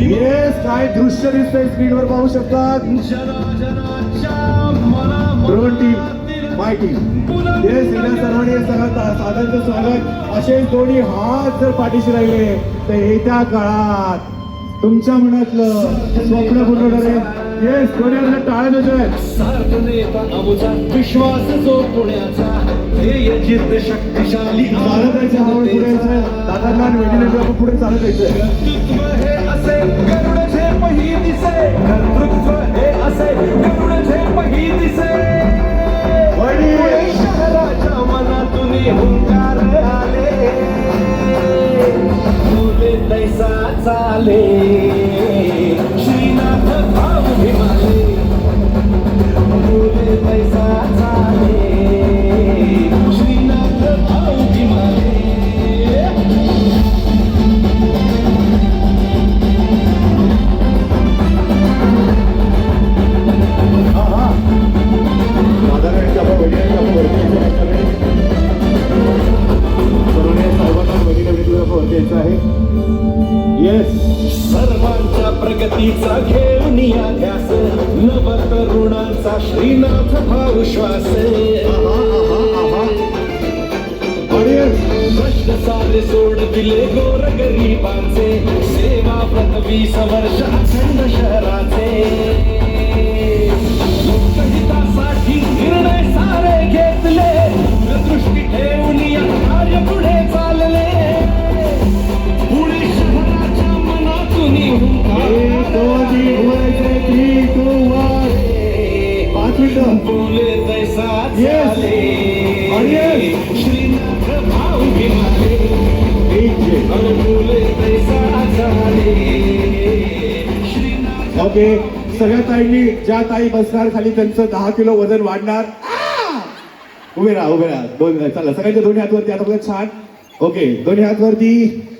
Yes, काय दृश्य दिसतंय स्क्रीनवर पाहू शकतात. ड्रोन टीम, माय टीम. येस, या सर्वांनी साधारण स्वागत. असेच दोन्ही हात जर पाठीशी राहिले तर येत्या काळात तुमच्या मनातलं स्वप्न पूर्ण ठरेल. येस, कोणी आपल्या टाळ्या देतोय. विश्वास जो पुण्याचा ध्येय जिद्द शक्तिशाली चालत जायचं, हवं पुढे यायचं. दादांना वेळेला आपण पुढे चालत जायचं. कर्तृत्व हे असे गरुड झेप ही दिसे, कर्तृत्व हे असे गरुड झेप ही दिसे. पुणे शहराच्या मनातून हुंकार आले, बोले तैसा चाले श्रीनाथ भाव भीमाले, बोले तैसा चाले श्रीनाथ भाव भीमाले. सर्वांच्या प्रगतीचा घेऊन या ध्यास, नव तरुणांचा श्रीनाथ भाव श्वास. प्रश्न सारे सोड दिले गोर गरिबांचे, सेवा व्रत 20 वर्ष अखंड शहराचे. लोकहितासाठी निर्णय सारे घेतले, दूरदृष्टी ठेवून या कार्य पुढे चालले. पुणे शहराच्या मनातून बोले तैसा चाले श्रीनाथ भाव भीमाले, बोले तैसा चाले श्रीनाथ. ओके, सगळ्या ताईंनी ज्या ताई बसणार खाली त्यांचं 10 किलो वजन वाढणार. उभे राहा, उभे राहा. चला, सगळ्यांच्या दोन्ही हात वरती. आता बघा, छान. ओके, दोन्ही हात वरती.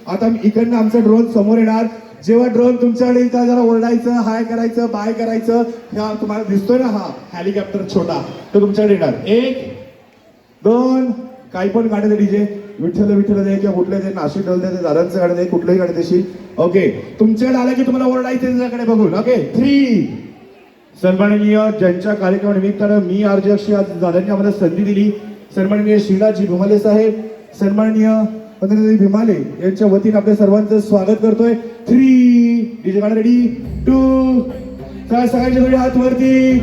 आता इकडनं आमचा ड्रोन समोर येणार. जेव्हा ड्रोन तुमच्याकडे येतात जरा ओरडायचं, हाय करायचं, बाय करायचं. ह्या तुम्हाला दिसतोय ना, हा हेलिकॉप्टर छोटा, तो तुमच्याकडे येणार. 1 2 काही पण गाणे दे डीजे. विठ्ठल विठ्ठल दे किंवा कुठले दे, नाशिक डोल दे, दादांचं गाणं दे, कुठलंही गाणं देशी. ओके, तुमच्याकडे आलं की तुम्हाला ओरडायचं त्याच्याकडे बघून. ओके, 3. सन्माननीय ज्यांच्या कार्यक्रमानिमित्तानं मी आरजे अक्षय आज दादांनी आम्हाला संधी दिली, सन्माननीय श्रीनाथजी भीमाले साहेब, सन्माननीय पंतप्रधान भीमाले यांच्या वतीने आपल्या सर्वांचं स्वागत करतोय. 3 डीजे गाणं रेडी. 2 सगळ्यांच्या दोन्ही हात वरती.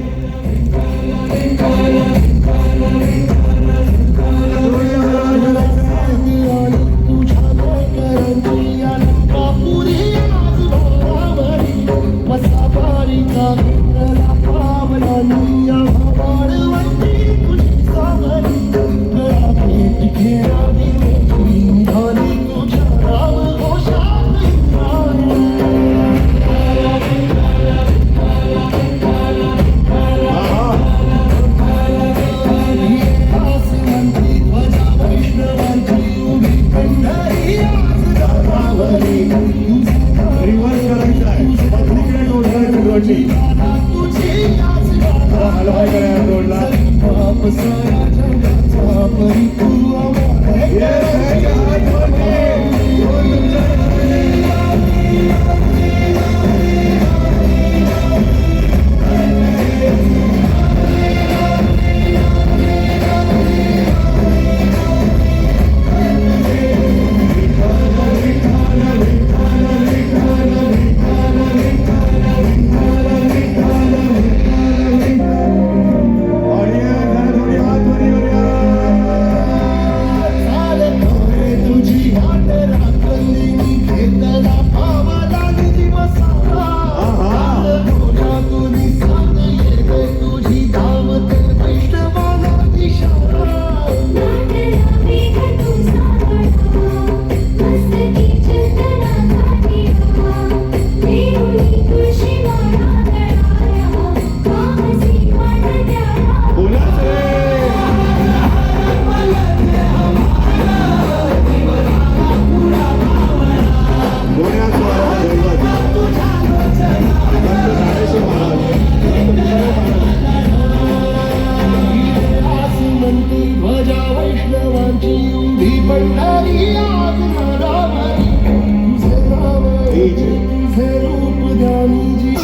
पंढरी आज नरावरी तुझे नाव तुझे रूप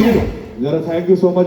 जरा थँक्यू सो मच